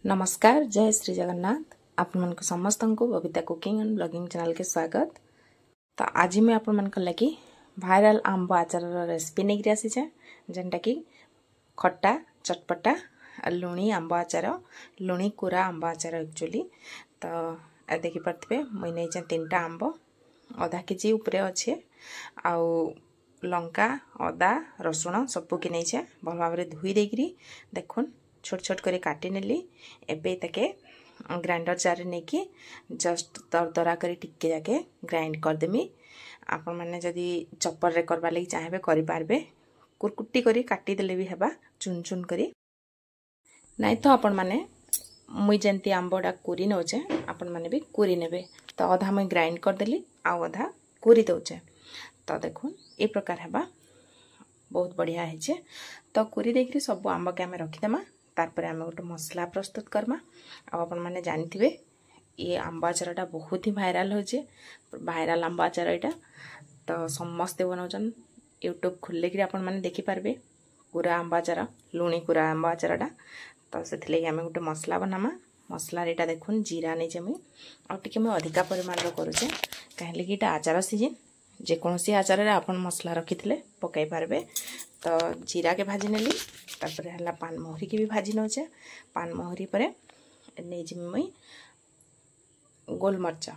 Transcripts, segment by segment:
नमस्कार, जय श्री जगन्नाथ। आपण मन को समस्त को Babita cooking and blogging channel के स्वागत। तो आज मैं आपण मन लगी भाइराल आंब आचार रेसिपी नहीं आसी जेनटा कि खट्टा चटपटा लुणी आंब आचार लुणी कुरा आंब आचार एक्चुअली। तो देखी पारे मुई नहीं 3टा आंब आधा केजी उपरे अच्छे आउ लंका अदा रसुण सबू कि नहीं भल भाव धोई देकरी देखुन छोट छोट कर काटी नेली। एबे ताके ग्राइंडर जार नहीं कि जस्ट दरदरा कर टिके जाके ग्राइंड करदेमी। आपण मैंने जदि चपर रे करवा लगी चाहे करें कुरकुटी करी काटी देले भी हेबा चुन चुन करी नहीं तो आपण मैंने मुई जंती आंबटा कुरी नौचे आपण मैंने भी कुरी नेबे। तो अधा मुई ग्राइंड करदेली आउ अधा कुरी दौचे। तो देखुन ए प्रकार हेबा बहुत बढ़िया है। तो कुरी देकरी सब आंब के आम रखीदेमा तारपर आम गोटे मसला प्रस्तुत करमा। आपण मैंने जानी ये आंब आचारटा बहुत ही भाइराल हो भाइराल आंब आचार यहाँ। तो समस्ते बनाऊन यूट्यूब खोल कि आपण मैंने देखिपारे कुरा आंब आचार लुणी कुरा आंब आचारटा। तो से आम गोटे मसला बनामा। मसला यहाँ देखुन जीरा नहीं मुझे आगे मुझे अधिका परिमाण करुचे कहीं कि आचार सीजन जेकोसी आचार आपन मसला रखी थे पकई पारे। तो जीरा के भाजी नेली तापर है पान मोहरी की भी भाजी नौचे। पान मोहरी पर नहीं मुई गोलमर्च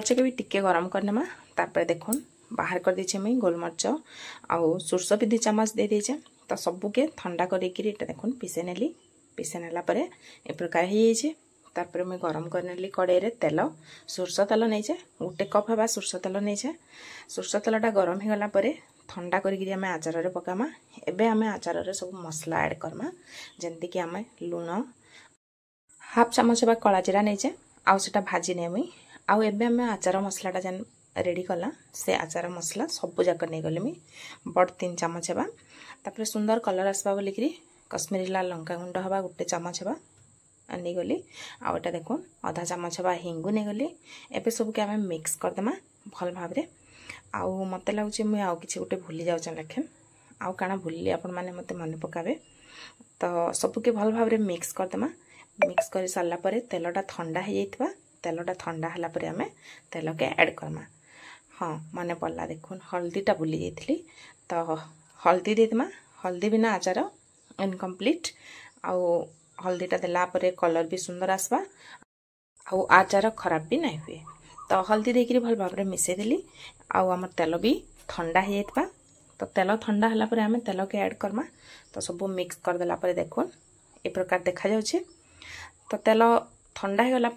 के भी टिके गरम करनेमा। तापर देखुन बाहर कर दीचे मुई गोलमर्च आउ सोरस भी 2 चम्मच दे दीचे। तो सबू के ठंडा करें देखुन पीसे नेली। पीसे नेला परे ए प्रकार हो जाइए। तापर मुई गरम करनेली कड़े तेल सोरस तेल नहीं गोटे कप है सोरस तेल नहीं। सोरस तेलटा गरम हो गला परे ठंडा करी आम आचार पकामा। एबे आम आचार सब मसला ऐड करमा जमती कि आम लुण हाफ चामच बा कला जीरा नहीं आउ सेटा भाजी ने मुई आउ एबे आम आचार मसलाटा जेन रेडी कला से आचार मसला सबू जाक नहीं गली मुई बड़ 3 चामच है। तापर सुंदर कलर आसबा बोलिकी कश्मीरी लाल लंका गुंड हवा 1 चामच है नहीं गली आउ एटा देखुन आधा चामच है हिंगू नहीं गली। एबे सब के आम मिक्स करदेमा भल भाव आउ मत लगुच मुझे आउ कि गोटे भूली जाऊँ लेखेन आउ काना भूली आपण मैंने मत मन पकावे। तो सबके भल भाव मिक्स करदेमा। मिक्स कर सारापर तेलटा ठंडा हो जाइए। तेलटा ठंडा है आम तेल के ऐड करमा। हाँ मन पड़ा देखुन हल्दीटा भूली जाइली। तो हल्दी देदेमा। हल्दी बिना आचार इनकम्प्लीट आउ हल्दीटा देलापर कलर भी सुंदर आसवा आउ आचार खराब भी नहीं हुए। तो हल्दी देकरी भल भाव मिसेदेली आउ आम तेल भी ठंडा हो जाइए। तो तेल ठंडा है आम तेल के ऐड करमा। तो सब मिक्स करदेला देखुन ए प्रकार देखा जाउछे। तो तेल ठंडा हो गला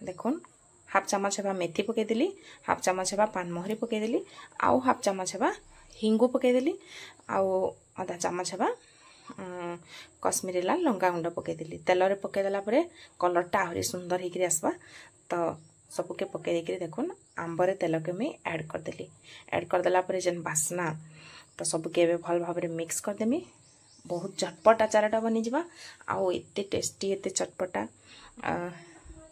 देखुन हाफ चामच है मेथी पकईदेली हाफ चामच है पान मोहरी पकईदेली आउ हाफ चामच है हिंगू पकईदेली आउ आधा चामच है कश्मीरी लाल लंका गुंड पकईदेली। तेल रे पकईदेला कलरटा आहरी सुंदर होकर आसवा। तो सबके पकई देकर देखुन आंबर तेल के मुई ऐड करदेली। ऐड करदेला जेन बास्ना तो सबके भल भाव मिक्स करदेमी। बहुत झटपट आचारटा बनीजा आउ एते टेस्टी एते चटपटा।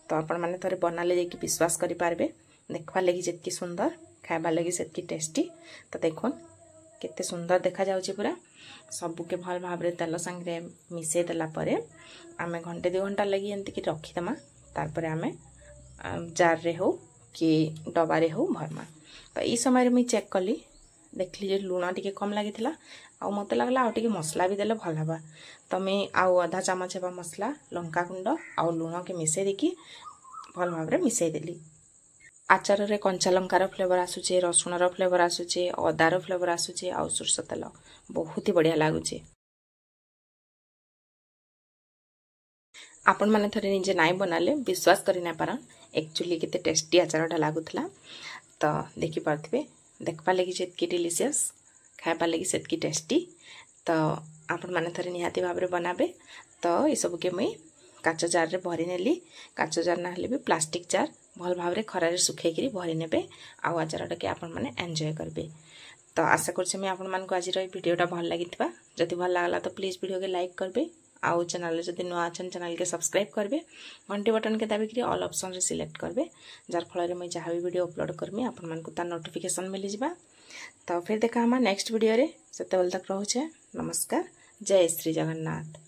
तो आपण मैंने थोड़े बनाले जाकि विश्वास करें देखवा लगी जितकी सुंदर खाइबा लगी सेतकी टेस्टी। तो देखुन केते सुंदर देखा जाउछि पूरा सबके भल भाव तेल संगे मिसई देला आम घंटे 2 घंटा लगी एमती रखीदेमा। तारपर आम जार रे हो कि डबारे हो भरमा। तो ये समय मुझे चेक कली देखली जे लुण टी कम लगी आ मत लगला आउ टे मसला भी देले भल हवा। तो मैं आउ आधा चामच है मसला लंका गुंड आउ लुण के मिसई देकी भल भाव मिसई देली। आचार रे कंचा लंकार फ्लेवर आसुचे रसुणर फ्लेवर आसुचे अदार फ्लेवर आसुचे आउ सोरस तेल बहुत ही बढ़िया लगुचे। आपण मैंने थोड़े निजे नाई बनाले विश्वास करी ना पारन एक्चुअली केते टेस्टी आचारटा लागुथला। तो देखि पारथिबे देखबा लगी सेतकी डिलीशियस खाइबा लगी सेतकी टेस्टी। तो आपण मैंने थोड़े निहाती भाव बनाबे। तो ये सब के मुई काच जार रे भरी नेली। काच जार ना भी प्लास्टिक जार भल भाव खरारे सुखैकरी भरी नेबे आउ आचारटा के आपण मैंने एंजॉय करबे। तो आशा करछे मैं आपण मान को आज वीडियोटा भल लागितबा। जदि भल लागला तो प्लीज वीडियो के लाइक करबे आउ चैनल जदि नुआ अच्छा चैनल के सब्सक्राइब करबे घंटी बटन के दाबी ऑल ऑप्शन रे सिलेक्ट करबे जार फल मैं जहाँ भी वीडियो अपलोड करमी आपण मान को तार नोटिफिकेशन मिल जाबा। तो फिर देखा हम नेक्स्ट वीडियो रे सेते बेल तक रहुछे। नमस्कार, जय श्री जगन्नाथ।